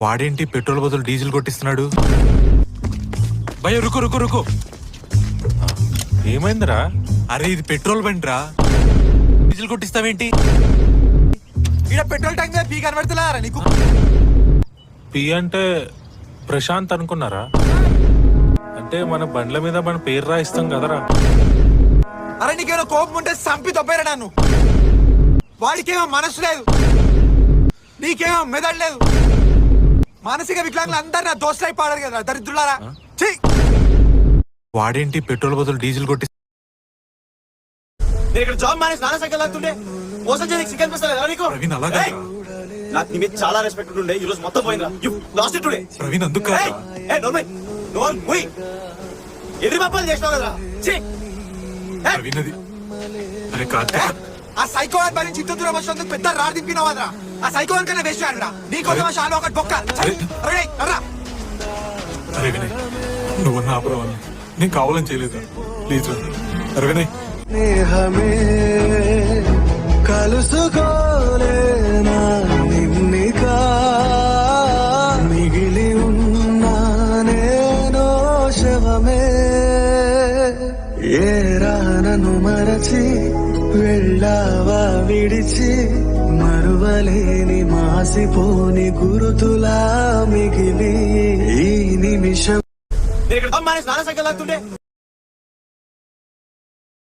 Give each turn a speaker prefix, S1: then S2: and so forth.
S1: వాడేంటి petrol బదులు diesel కొట్టిస్తున్నాడు? భయ రుకో రుకో రుకో.
S2: ఏమైందిరా?
S1: అరే ఇది పెట్రోల్ బండి రా, డీజిల్ కొట్టిస్తావేంటి?
S3: ఇక్కడ పెట్రోల్ ట్యాంక్ మీద పీ కనబడుతున్నారా నీకు?
S2: పి అంటే ప్రశాంత్ అనుకున్నారా? అంటే మన బండ్ల మీద మన పేరు రాయిస్తాం కదరా.
S3: అరే నీకేమో కోపం ఉంటే సంపి తొప్పేరా నన్ను. వాడికేమో మనసు లేదు, నీకేమో మెదడు లేదు. మానసిక వికలాంగులు అందరు నా దోస్తులై పాడారు కదా దరిద్రులారా.
S1: వాడేంటి పెట్రోల్ బదులు డీజిల్ కొట్టి
S4: నేను ఇక్కడ జాబ్ మానేసి నాన్న సైకిల్ లాగుతుండే మోసం చేయడానికి సిగ్గ అనిపిస్తలేదా నీకు?
S1: ప్రవీణ్ అలాగా
S4: నాకు నీ మీద చాలా రెస్పెక్ట్ ఉండే, ఈ రోజు మొత్తం పోయిందా? You lost it today.
S1: Praveen అందుకు
S4: ఎదురు పాపాలు చేసినావు కదరా.
S1: ప్రవీణ్ అది అరే కాదు.
S3: ఆ సైకోవాన్ భరించి ఇంత దూరం వచ్చినందుకు పెద్ద రాడు దింపినవాదరా. ఆ సైకోవాన్ కన్నా వేస్ట్ ఆడరా. నీకోసం షాలో ఒకటి బొక్క.
S1: అరే వినయ్ నువ్వు నా ఆపరావాలి, నేను కావాలని చేయలేదు ప్లీజ్. అరే వినయ్
S5: స్నేహమే కలుసుకోలేనా నిన్నిగా మిగిలి ఉన్నా నేను శవమే. ఏ రానను మరచి వెళ్ళావా విడిచి మరువలేని మాసిపోని గురుతులా మిగిలి ఈ నిమిషం.
S4: నేను ఇక్కడ జాబ్ మానేసి నాన్న సైకిల్ లాగుతుండే